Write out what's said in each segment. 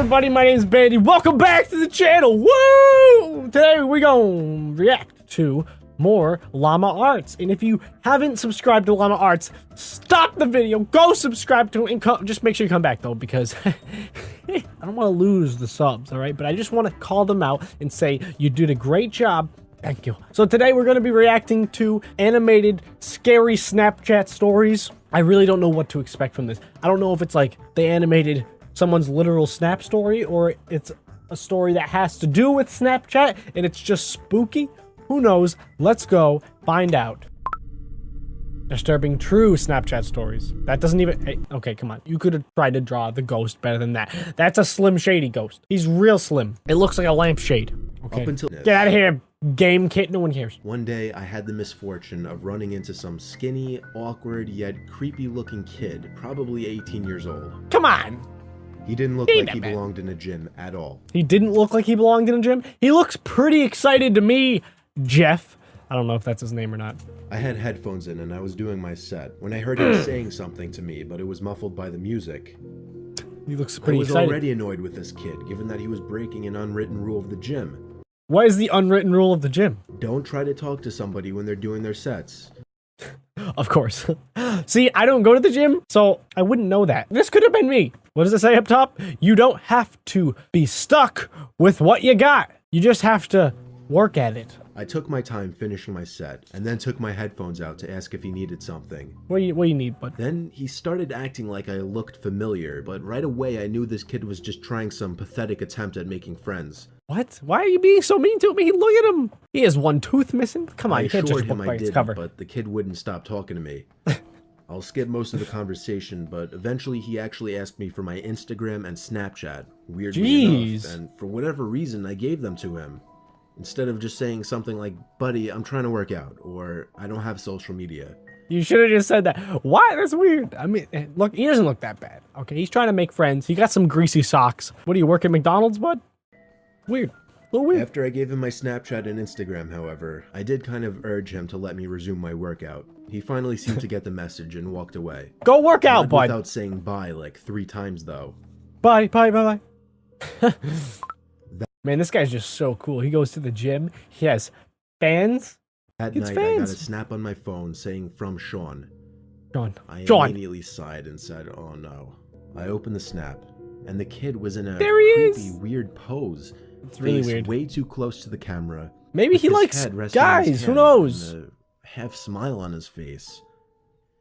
everybody? My name's Bandy. Welcome back to the channel. Woo! Today we're gonna react to more Llama Arts. And if you haven't subscribed to Llama Arts, stop the video, go subscribe to it, and just make sure you come back though, because I don't want to lose the subs, all right? But I just want to call them out and say you did a great job. Thank you. So today we're going to be reacting to animated scary Snapchat stories. I really don't know what to expect from this. I don't know if it's like they animated someone's literal Snap story, or it's a story that has to do with Snapchat and it's just spooky. Who knows? Let's go find out. Disturbing true Snapchat stories. That doesn't even... Hey, okay, come on. You could have tried to draw the ghost better than that. That's a Slim Shady ghost. He's real slim. It looks like a lampshade. Okay. Up until Get out of here, game kit. No one cares. One day, I had the misfortune of running into some skinny, awkward, yet creepy-looking kid, probably 18 years old. Come on. He didn't look like he belonged in a gym at all. He didn't look like he belonged in a gym? He looks pretty excited to me, Jeff. I don't know if that's his name or not. I had headphones in and I was doing my set when I heard him saying something to me, but it was muffled by the music. He looks pretty excited. I was already annoyed with this kid, given that he was breaking an unwritten rule of the gym. What is the unwritten rule of the gym? Don't try to talk to somebody when they're doing their sets. Of course. See, I don't go to the gym, so I wouldn't know that. This could have been me. What does it say up top? You don't have to be stuck with what you got. You just have to work at it. I took my time finishing my set, and then took my headphones out to ask if he needed something. What do you need, bud? Then he started acting like I looked familiar, but right away I knew this kid was just trying some pathetic attempt at making friends. What? Why are you being so mean to me? Look at him. He has one tooth missing. Come on, you can't judge a book by its cover. But the kid wouldn't stop talking to me. I'll skip most of the conversation, but eventually he actually asked me for my Instagram and Snapchat. Weirdly enough, and for whatever reason I gave them to him. Instead of just saying something like, buddy, I'm trying to work out, or I don't have social media. You should have just said that. Why? That's weird. I mean, look, he doesn't look that bad. Okay, he's trying to make friends. He got some greasy socks. What, do you work at McDonald's, bud? Weird. A little weird. After I gave him my Snapchat and Instagram, however, I did kind of urge him to let me resume my workout. He finally seemed to get the message and walked away. Go work out, bud. Without saying bye like 3 times, though. Bye, bye, bye, bye. Man, this guy's just so cool. He goes to the gym. He has fans. That night, I got a snap on my phone saying from Sean. I immediately sighed and said, oh no. I opened the snap, and the kid was in a creepy, weird pose. It's really weird. Way too close to the camera. Maybe he likes guys. Who knows? A half smile on his face.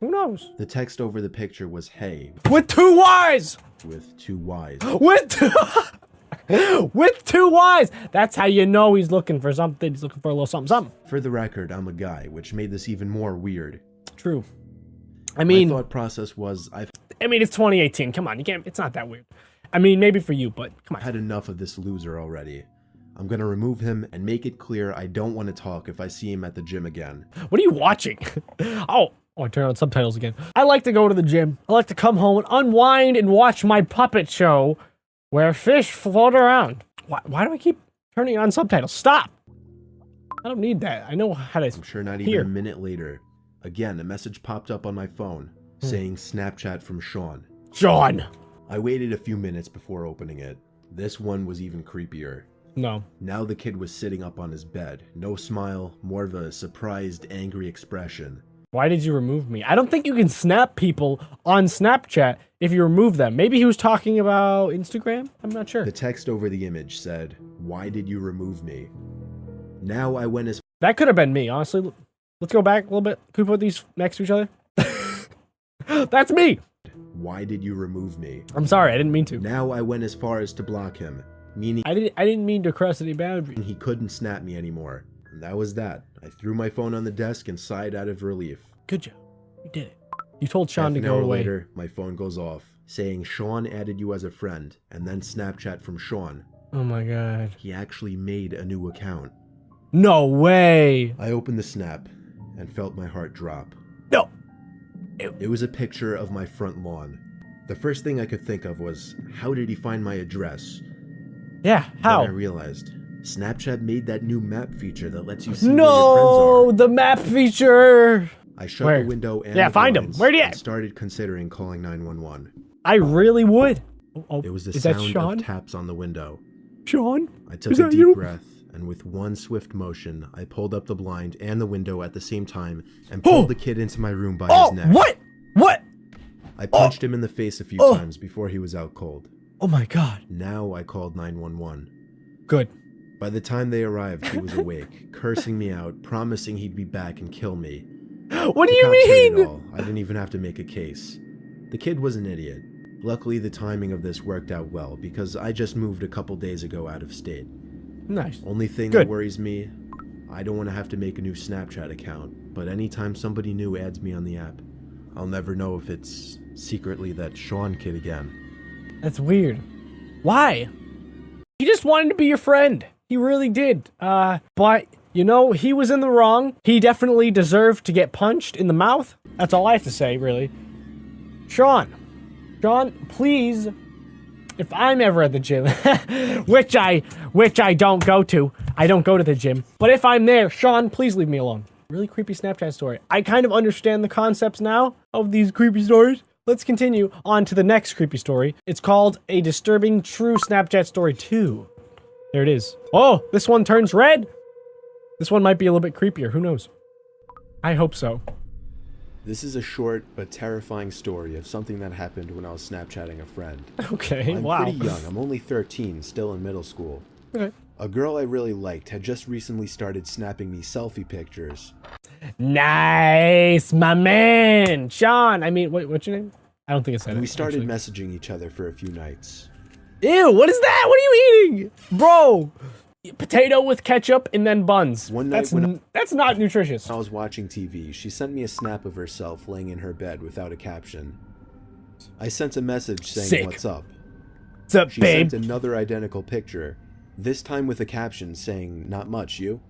Who knows? The text over the picture was, hey. With 2 Y's! With 2 Y's. With 2... With 2 Y's! That's how you know he's looking for something. He's looking for a little something, something. For the record, I'm a guy, which made this even more weird. True. I mean... My thought process was, I mean, it's 2018. Come on, you can't... It's not that weird. I mean, maybe for you, but come on. I've had enough of this loser already. I'm gonna remove him and make it clear I don't want to talk if I see him at the gym again. What are you watching? Oh, I turn on subtitles again. I like to go to the gym. I like to come home and unwind and watch my puppet show where fish float around. Why do I keep turning on subtitles? Stop! I don't need that. I know how to I'm sure not even a minute later. Again, a message popped up on my phone saying Snapchat from Sean. Sean! I waited a few minutes before opening it. This one was even creepier. No. Now the kid was sitting up on his bed. No smile, more of a surprised, angry expression. Why did you remove me? I don't think you can snap people on Snapchat if you remove them. Maybe he was talking about Instagram? I'm not sure. The text over the image said, why did you remove me? Now I went as... That could have been me, honestly. Let's go back a little bit. Can we put these next to each other? That's me! Why did you remove me? I'm sorry, I didn't mean to. Now I went as far as to block him, meaning... I didn't mean to cross any boundaries. He couldn't snap me anymore. And that was that. I threw my phone on the desk and sighed out of relief. Good job. You did it. You told Sean to go away. Later, my phone goes off, saying Sean added you as a friend, and then Snapchat from Sean. Oh my god. He actually made a new account. No way! I opened the snap and felt my heart drop. No! It was a picture of my front lawn. The first thing I could think of was, how did he find my address? Yeah, how? Then I realized, Snapchat made that new map feature that lets you see where your friends are. No, the map feature! I shut the window and find him. Where'd he at? started considering calling 911. I really would. Oh, It was the is that sound Sean? of taps on the window. Sean? I took Is a that deep you? breath, and with one swift motion, I pulled up the blind and the window at the same time and pulled the kid into my room by his neck. What? What? I punched him in the face a few times before he was out cold. Oh my god. Now I called 911. Good. By the time they arrived, he was awake, cursing me out, promising he'd be back and kill me. What do The you cops heard it mean? all. I didn't even have to make a case. The kid was an idiot. Luckily, the timing of this worked out well because I just moved a couple days ago out of state. Nice. Only thing that worries me, I don't want to have to make a new Snapchat account, but anytime somebody new adds me on the app, I'll never know if it's secretly that Sean kid again. That's weird. Why? He just wanted to be your friend. He really did. But, you know, he was in the wrong. He definitely deserved to get punched in the mouth. That's all I have to say, really. Sean, please, if I'm ever at the gym, which I don't go to. I don't go to the gym. But if I'm there, Sean, please leave me alone. Really creepy Snapchat story. I kind of understand the concepts now of these creepy stories. Let's continue on to the next creepy story. It's called A Disturbing True Snapchat Story 2. There it is. Oh, this one turns red. This one might be a little bit creepier. Who knows? I hope so. This is a short but terrifying story of something that happened when I was Snapchatting a friend. Okay, wow. I'm pretty young. I'm only 13, still in middle school. Okay. A girl I really liked had just recently started snapping me selfie pictures. Nice, my man, Sean. I mean, what's your name? I don't think it's that. And we started messaging each other for a few nights. Ew, what is that? What are you eating? Bro, potato with ketchup and then buns. One night that's not nutritious. I was watching TV. She sent me a snap of herself laying in her bed without a caption. I sent a message saying, "What's up?" What's up, She babe? sent another identical picture, this time with a caption saying, "Not much, you?"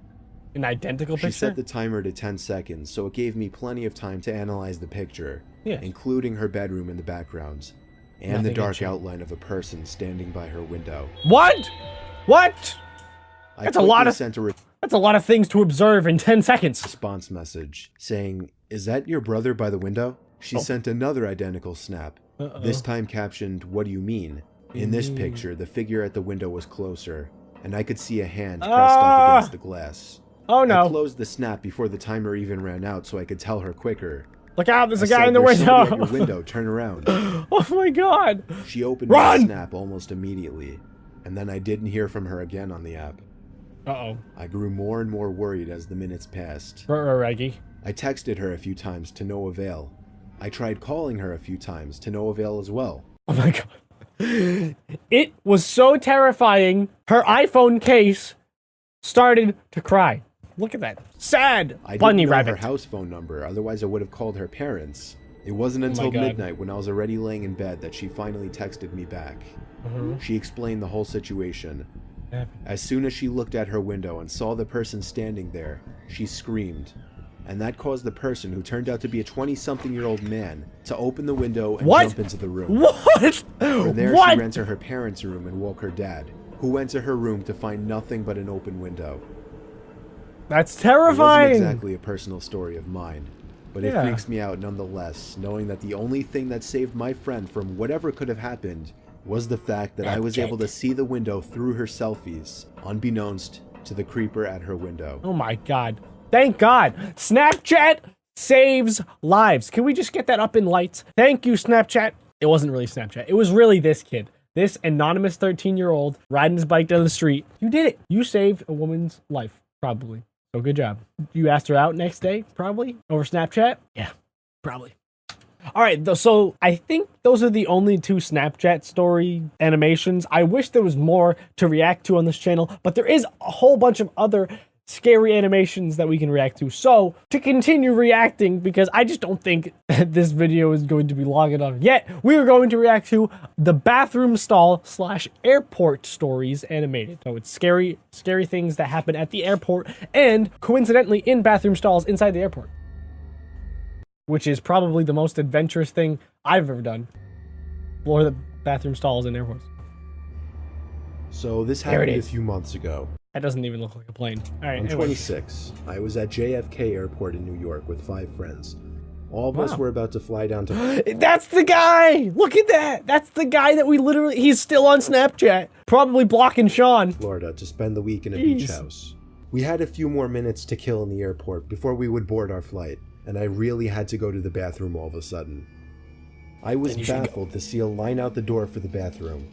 An identical picture? She set the timer to 10 seconds, so it gave me plenty of time to analyze the picture, Yeah. including her bedroom in the background, and Nothing the dark actually. outline of a person standing by her window. What? What? I That's a lot quickly of- sent a That's a lot of things to observe in 10 seconds. response message saying, "Is that your brother by the window?" She sent another identical snap, this time captioned, "What do you mean?" In this picture, the figure at the window was closer, and I could see a hand pressed up against the glass. Oh I no. closed the snap before the timer even ran out so I could tell her quicker. Look out, there's a I guy said, in the "There's somebody window. at your window, turn around." Oh my god. She opened Run! the snap almost immediately, and then I didn't hear from her again on the app. Uh-oh. I grew more and more worried as the minutes passed. Reggie. I texted her a few times to no avail. I tried calling her a few times to no avail as well. Oh my god. It was so terrifying. Her iPhone case started to cry. Look at that. Sad I bunny didn't know rabbit. her house phone number, otherwise I would have called her parents. It wasn't until God. midnight when I was already laying in bed that she finally texted me back. She explained the whole situation. As soon as she looked at her window and saw the person standing there, she screamed. And that caused the person, who turned out to be a 20-something-year-old man, to open the window and jump into the room. What? From there, What? she ran to her parents' room and woke her dad, who went to her room to find nothing but an open window. That's It terrifying. wasn't exactly a personal story of mine, but it Yeah. freaks me out nonetheless, knowing that the only thing that saved my friend from whatever could have happened was the fact that I was able to see the window through her selfies, unbeknownst to the creeper at her window. Oh my god. Thank God. Snapchat saves lives. Can we just get that up in lights? Thank you, Snapchat. It wasn't really Snapchat. It was really this kid. This anonymous 13-year-old riding his bike down the street. You did it. You saved a woman's life, probably. So good job. You asked her out next day, probably, over Snapchat? Yeah, probably. All right, so I think those are the only two Snapchat story animations. I wish there was more to react to on this channel, but there is a whole bunch of other scary animations that we can react to. So to continue reacting, because I just don't think this video is going to be long enough yet, we are going to react to the bathroom stall / airport stories animated. So it's scary things that happen at the airport and coincidentally in bathroom stalls inside the airport, which is probably the most adventurous thing I've ever done. Explore the bathroom stalls in airports. So this There it happened a is. few months ago. That doesn't even look like a plane. All right, I'm anyway. 26. I was at JFK Airport in New York with 5 friends. All of us were about to fly down to... That's the guy! Look at that! That's the guy that we literally... He's still on Snapchat. Probably blocking Sean. Florida to spend the week in a beach house. We had a few more minutes to kill in the airport before we would board our flight, and I really had to go to the bathroom all of a sudden. I was baffled to see a line out the door for the bathroom.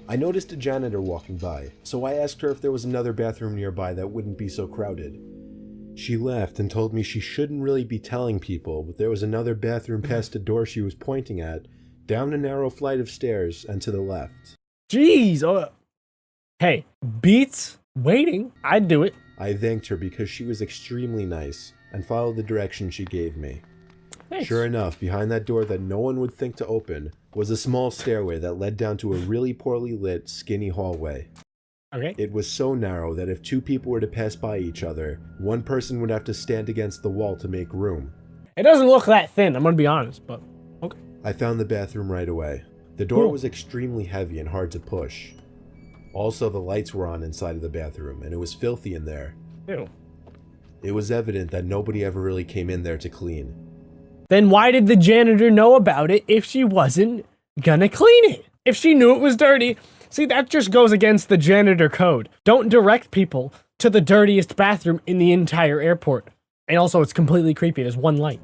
I noticed a janitor walking by, so I asked her if there was another bathroom nearby that wouldn't be so crowded. She laughed and told me she shouldn't really be telling people, but there was another bathroom past the door she was pointing at, down a narrow flight of stairs and to the left. Jeez. Hey, beats waiting. I'd do it. I thanked her because she was extremely nice and followed the direction she gave me. Thanks. Sure enough, behind that door that no one would think to open was a small stairway that led down to a really poorly lit, skinny hallway. Okay. It was so narrow that if two people were to pass by each other, one person would have to stand against the wall to make room. It doesn't look that thin, I'm gonna be honest, but okay. I found the bathroom right away. The door was extremely heavy and hard to push. Also, the lights were on inside of the bathroom, and it was filthy in there. Ew. It was evident that nobody ever really came in there to clean. Then why did the janitor know about it if she wasn't gonna clean it? If she knew it was dirty... See, that just goes against the janitor code. Don't direct people to the dirtiest bathroom in the entire airport. And also, it's completely creepy. There's one light.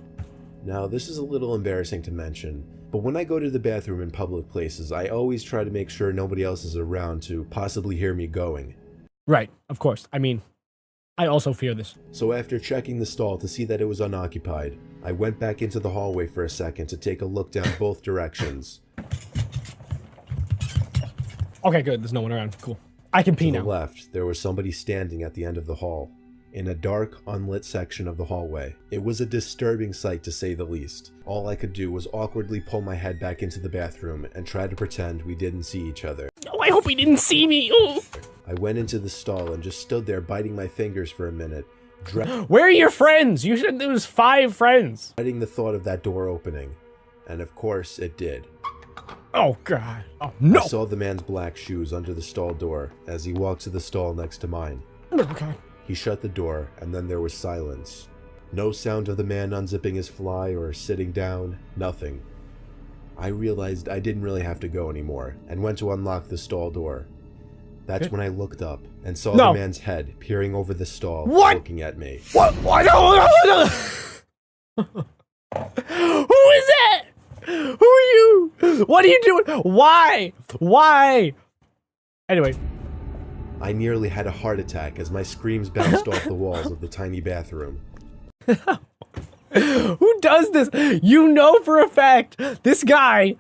Now, this is a little embarrassing to mention, but when I go to the bathroom in public places, I always try to make sure nobody else is around to possibly hear me going. Right, of course. I mean, I also fear this. So after checking the stall to see that it was unoccupied, I went back into the hallway for a second to take a look down both directions. Okay, good. There's no one around. Cool. I can pee now. To the left, there was somebody standing at the end of the hall, in a dark, unlit section of the hallway. It was a disturbing sight, to say the least. All I could do was awkwardly pull my head back into the bathroom and try to pretend we didn't see each other. Oh, I hope he didn't see me. Oh. I went into the stall and just stood there biting my fingers for a minute, Where are your friends? You said there was 5 friends. dreading the thought of that door opening. And of course, it did. Oh, God. Oh, no. I saw the man's black shoes under the stall door as he walked to the stall next to mine. Okay. He shut the door, and then there was silence. No sound of the man unzipping his fly or sitting down, nothing. I realized I didn't really have to go anymore, and went to unlock the stall door. That's when I looked up and saw the man's head peering over the stall, looking at me. What? No. Who is that? Who are you? What are you doing? Why? Why? Anyway. I nearly had a heart attack as my screams bounced off the walls of the tiny bathroom. Who does this? You know for a fact this guy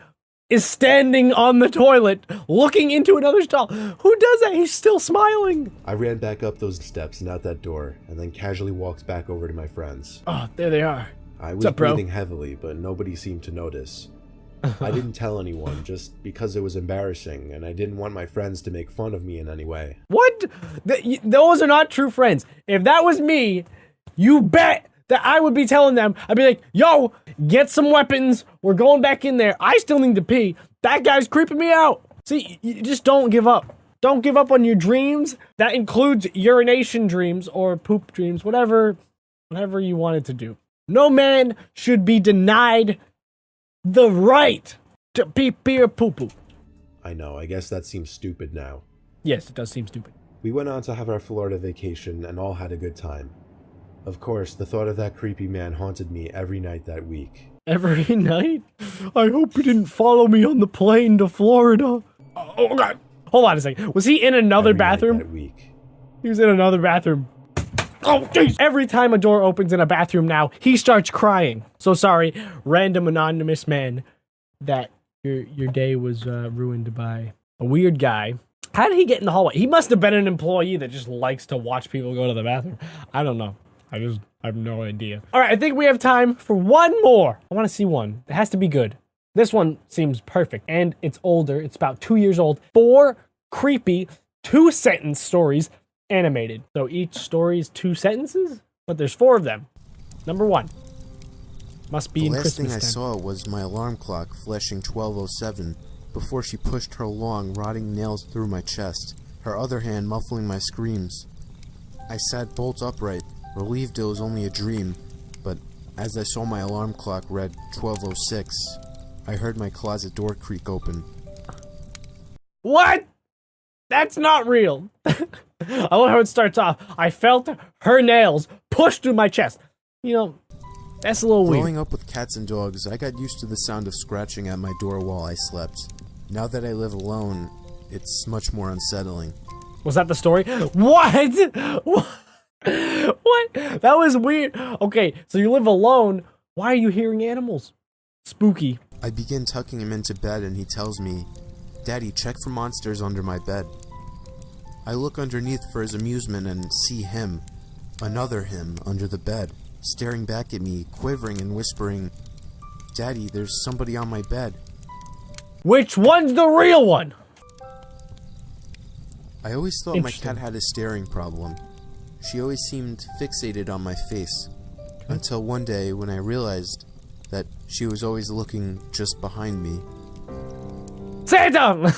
is standing on the toilet looking into another stall. Who does that? He's still smiling. I ran back up those steps and out that door, and then casually walked back over to my friends. Oh, there they are. I was breathing heavily, but nobody seemed to notice. I didn't tell anyone, just because it was embarrassing, and I didn't want my friends to make fun of me in any way. What? Those are not true friends. If that was me, you bet that I would be telling them, I'd be like, yo, get some weapons. We're going back in there. I still need to pee. That guy's creeping me out. See, you just don't give up. Don't give up on your dreams. That includes urination dreams or poop dreams, whatever you wanted to do. No man should be denied the right to pee or poo-poo. I know, I guess that seems stupid now. Yes, it does seem stupid. We went on to have our Florida vacation and all had a good time. Of course, the thought of that creepy man haunted me every night that week. Every night? I hope you didn't follow me on the plane to Florida. Oh, God. Hold on a second. Was he in another bathroom? That week. He was in another bathroom. Oh, jeez. Every time a door opens in a bathroom now, he starts crying. So sorry, random anonymous man, that your day was ruined by a weird guy. How did he get in the hallway? He must have been an employee that just likes to watch people go to the bathroom. I don't know. I have no idea. All right, I think we have time for one more. I want to see one. It has to be good. This one seems perfect, and it's older. It's about 2 years old. 4 creepy 2-sentence stories animated. So each story is 2 sentences, but there's 4 of them. Number 1. Must be in Christmas time. The last thing I saw was my alarm clock flashing 12:07 before she pushed her long, rotting nails through my chest, her other hand muffling my screams. I sat bolt upright, relieved it was only a dream, but As I saw my alarm clock read 12:06, I heard my closet door creak open. What? That's not real. I love how it starts off. I felt her nails pushed through my chest. You know, that's a little weird. Growing up with cats and dogs, I got used to the sound of scratching at my door while I slept. Now that I live alone, it's much more unsettling. Was that the story? What? What? That was weird. Okay, so you live alone. Why are you hearing animals? Spooky. I begin tucking him into bed and he tells me, "Daddy, check for monsters under my bed." I look underneath for his amusement and see him, another him, under the bed, staring back at me, quivering and whispering, "Daddy, there's somebody on my bed." Which one's the real one? I always thought my cat had a staring problem. She always seemed fixated on my face. Until one day when I realized that she was always looking just behind me. Santa!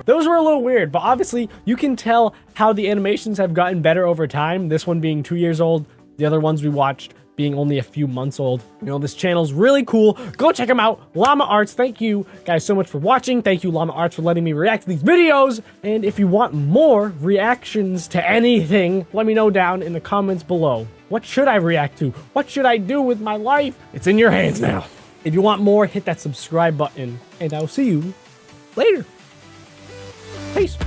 Those were a little weird, but obviously you can tell how the animations have gotten better over time. This one being 2 years old, the other ones we watched being only a few months old. You know, this channel's really cool. Go check them out. Llama Arts, thank you guys so much for watching. Thank you, Llama Arts, for letting me react to these videos. And if you want more reactions to anything, let me know down in the comments below. What should I react to? What should I do with my life? It's in your hands now. If you want more, hit that subscribe button, and I'll see you later. Peace.